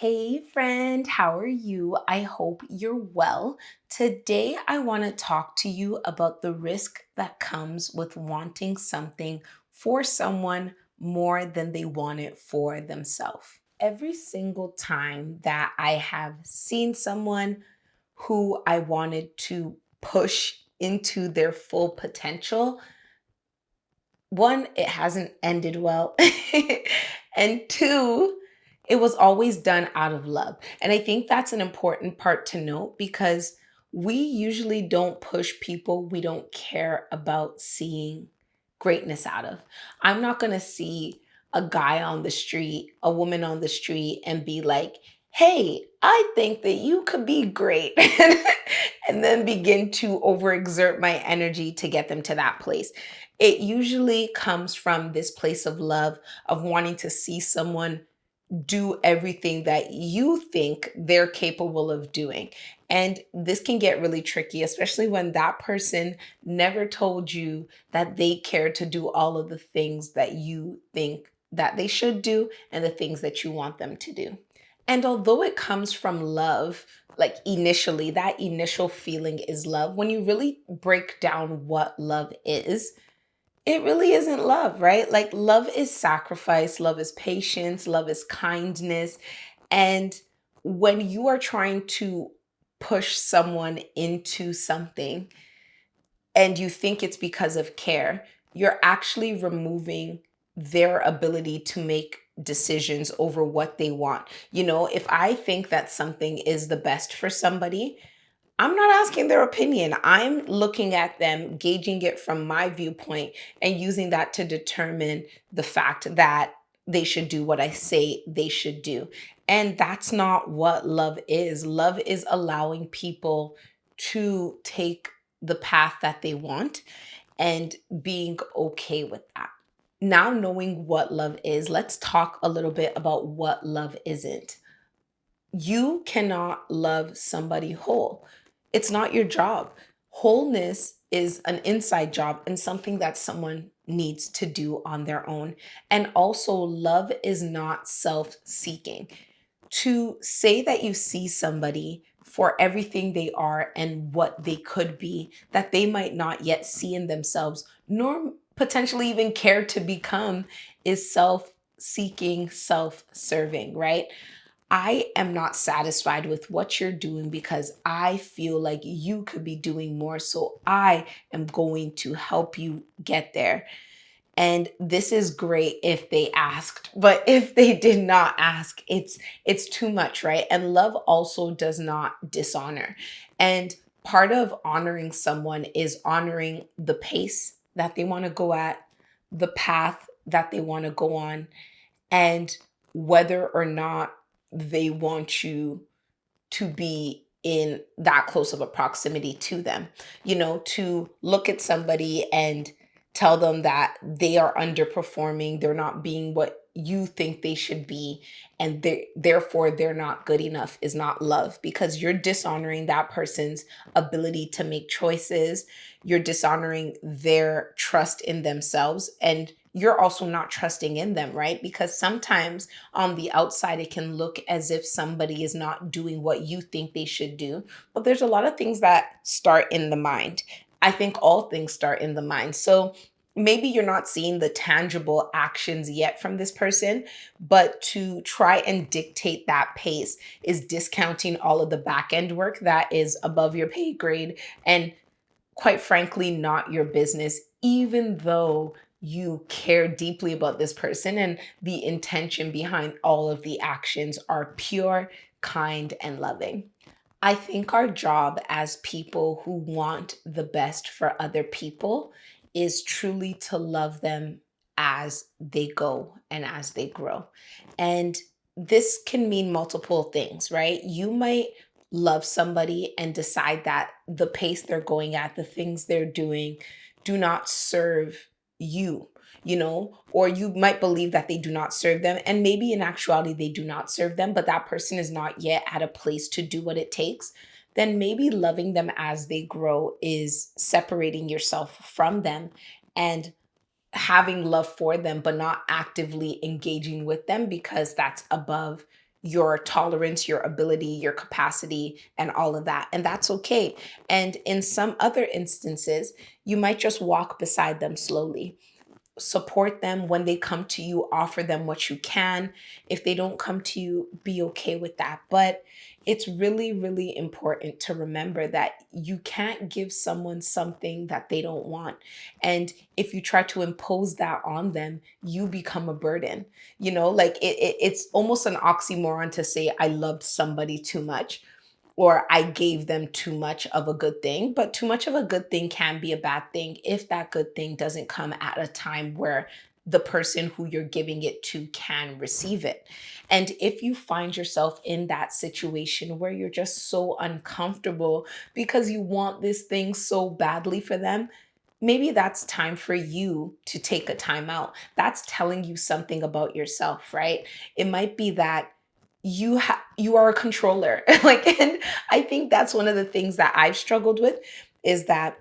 Hey friend, how are you? I hope you're well. Today, I want to talk to you about the risk that comes with wanting something for someone more than they want it for themselves. Every single time that I have seen someone who I wanted to push into their full potential, one, it hasn't ended well. And two, it was always done out of love. And I think that's an important part to note because we usually don't push people we don't care about seeing greatness out of. I'm not going to see a guy on the street, a woman on the street, and be like, hey, I think that you could be great. And then begin to overexert my energy to get them to that place. It usually comes from this place of love, of wanting to see someone do everything that you think they're capable of doing. And this can get really tricky, especially when that person never told you that they care to do all of the things that you think that they should do and the things that you want them to do. And although it comes from love, like initially, that initial feeling is love. When you really break down what love is, it really isn't love, right? Like, love is sacrifice, love is patience, love is kindness. And when you are trying to push someone into something and you think it's because of care, you're actually removing their ability to make decisions over what they want. If I think that something is the best for somebody, I'm not asking their opinion. I'm looking at them, gauging it from my viewpoint, and using that to determine the fact that they should do what I say they should do. And that's not what love is. Love is allowing people to take the path that they want and being okay with that. Now, knowing what love is, let's talk a little bit about what love isn't. You cannot love somebody whole. It's not your job. Wholeness is an inside job and something that someone needs to do on their own. And also, love is not self seeking. To say that you see somebody for everything they are and what they could be, that they might not yet see in themselves, nor potentially even care to become, is self seeking, self serving, right? I am not satisfied with what you're doing because I feel like you could be doing more. So I am going to help you get there. And this is great if they asked, but if they did not ask, it's too much, right? And love also does not dishonor. And part of honoring someone is honoring the pace that they want to go at, the path that they want to go on, and whether or not they want you to be in that close of a proximity to them. To look at somebody and tell them that they are underperforming, they're not being what you think they should be, and therefore they're not good enough is not love because you're dishonoring that person's ability to make choices. You're dishonoring their trust in themselves, and you're also not trusting in them, right? Because sometimes on the outside, it can look as if somebody is not doing what you think they should do. But there's a lot of things that start in the mind. I think all things start in the mind. So maybe you're not seeing the tangible actions yet from this person, but to try and dictate that pace is discounting all of the back end work that is above your pay grade and, quite frankly, not your business, even though you care deeply about this person and the intention behind all of the actions are pure, kind, and loving. I think our job as people who want the best for other people is truly to love them as they go and as they grow. And this can mean multiple things, right? You might love somebody and decide that the pace they're going at, the things they're doing, do not serve you, or you might believe that they do not serve them. And maybe in actuality, they do not serve them, but that person is not yet at a place to do what it takes. Then maybe loving them as they grow is separating yourself from them and having love for them, but not actively engaging with them because that's above your tolerance, your ability, your capacity, and all of that. And that's okay. And in some other instances, you might just walk beside them slowly, support them when they come to you, offer them what you can. If they don't come to you, be okay with that. But it's really, really important to remember that you can't give someone something that they don't want. And if you try to impose that on them, you become a burden. Like it's almost an oxymoron to say, I loved somebody too much, or I gave them too much of a good thing. But too much of a good thing can be a bad thing if that good thing doesn't come at a time where the person who you're giving it to can receive it. And if you find yourself in that situation where you're just so uncomfortable because you want this thing so badly for them, maybe that's time for you to take a time out. That's telling you something about yourself, right? It might be that you are a controller. And I think that's one of the things that I've struggled with, is that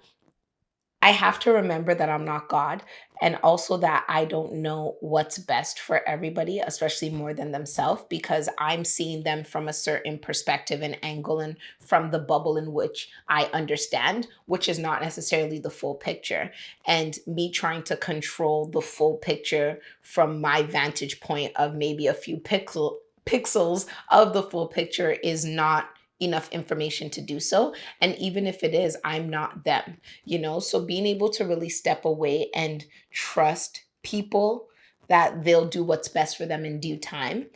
I have to remember that I'm not God, and also that I don't know what's best for everybody, especially more than themselves, because I'm seeing them from a certain perspective and angle and from the bubble in which I understand, which is not necessarily the full picture. And me trying to control the full picture from my vantage point of maybe a few pixels of the full picture is not enough information to do so. And even if it is, I'm not them. So being able to really step away and trust people that they'll do what's best for them in due time.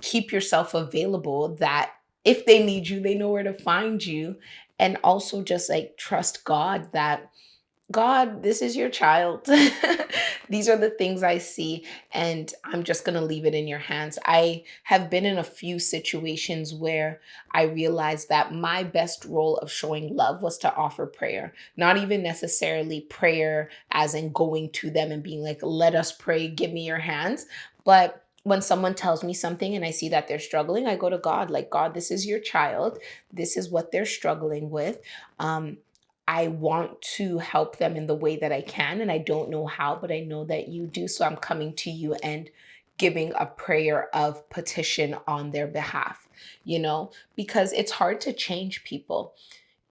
Keep yourself available, that if they need you, they know where to find you. And also just like trust God that, God, this is your child. These are the things I see, and I'm just going to leave it in your hands. I have been in a few situations where I realized that my best role of showing love was to offer prayer, not even necessarily prayer as in going to them and being like, let us pray, give me your hands. But when someone tells me something and I see that they're struggling, I go to God, like, God, this is your child. This is what they're struggling with. Um, I want to help them in the way that I can, and I don't know how, but I know that you do. So I'm coming to you and giving a prayer of petition on their behalf, because it's hard to change people.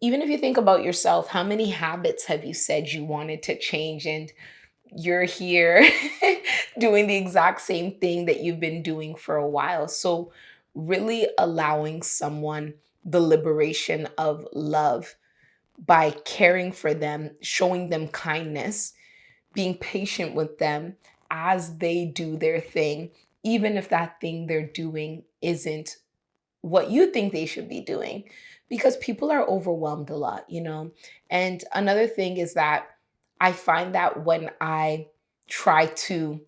Even if you think about yourself, how many habits have you said you wanted to change, and you're here doing the exact same thing that you've been doing for a while? So, really allowing someone the liberation of love by caring for them, showing them kindness, being patient with them as they do their thing, even if that thing they're doing isn't what you think they should be doing, because people are overwhelmed a lot. And another thing is that I find that when I try to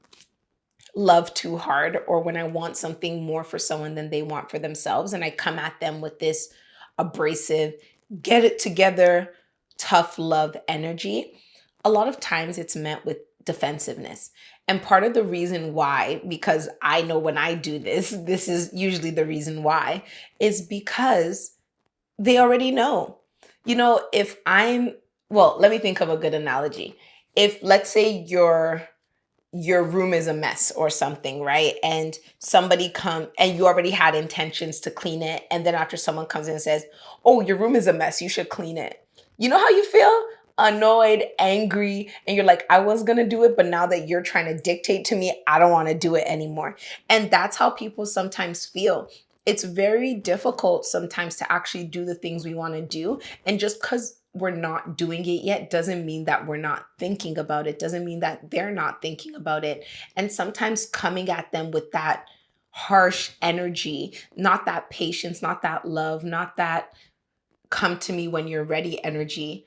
love too hard, or when I want something more for someone than they want for themselves, and I come at them with this abrasive, get it together, tough love energy, a lot of times it's met with defensiveness. And part of the reason why, because I know when I do this, this is usually the reason why, is because they already know. If well, let me think of a good analogy. If, let's say, your room is a mess or something, right? And somebody come and you already had intentions to clean it, and then after someone comes in and says, "Oh, your room is a mess, you should clean it." You know how you feel? Annoyed, angry, and you're like, "I was going to do it, but now that you're trying to dictate to me, I don't want to do it anymore." And that's how people sometimes feel. It's very difficult sometimes to actually do the things we want to do, and just cuz we're not doing it yet doesn't mean that we're not thinking about it, doesn't mean that they're not thinking about it. And sometimes coming at them with that harsh energy, not that patience, not that love, not that come to me when you're ready energy,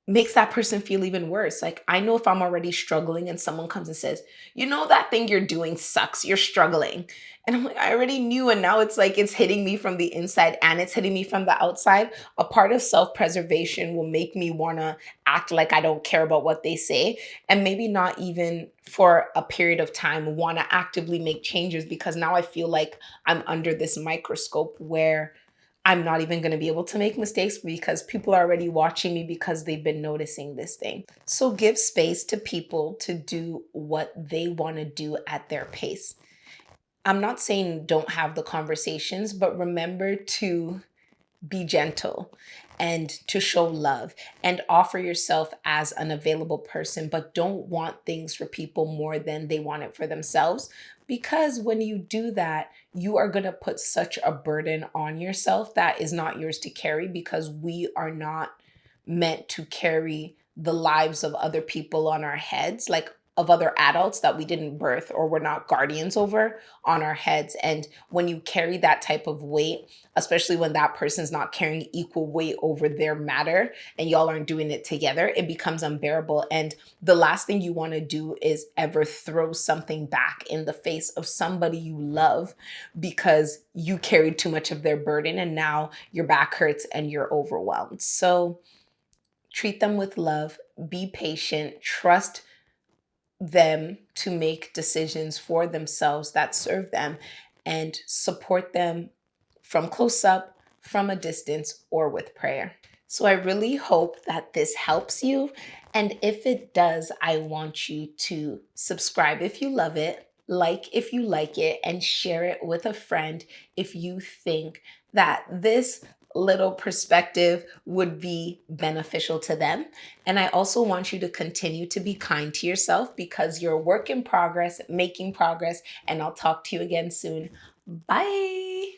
makes that person feel even worse. Like, I know if I'm already struggling and someone comes and says, that thing you're doing sucks, you're struggling. And I'm like, I already knew. And now it's like it's hitting me from the inside and it's hitting me from the outside. A part of self preservation will make me want to act like I don't care about what they say. And maybe not even for a period of time want to actively make changes, because now I feel like I'm under this microscope where I'm not even going to be able to make mistakes because people are already watching me because they've been noticing this thing. So give space to people to do what they want to do at their pace. I'm not saying don't have the conversations, but remember to be gentle and to show love and offer yourself as an available person, but don't want things for people more than they want it for themselves. Because when you do that, you are going to put such a burden on yourself that is not yours to carry, because we are not meant to carry the lives of other people on our heads, like of other adults that we didn't birth or we're not guardians over, on our heads. And when you carry that type of weight, especially when that person's not carrying equal weight over their matter and y'all aren't doing it together, it becomes unbearable. And the last thing you want to do is ever throw something back in the face of somebody you love because you carried too much of their burden and now your back hurts and you're overwhelmed. So treat them with love, be patient, trust them to make decisions for themselves that serve them, and support them from close up, from a distance, or with prayer. So I really hope that this helps you. And if it does, I want you to subscribe if you love it, like if you like it, and share it with a friend if you think that this little perspective would be beneficial to them. And I also want you to continue to be kind to yourself, because you're a work in progress, making progress. And I'll talk to you again soon. Bye.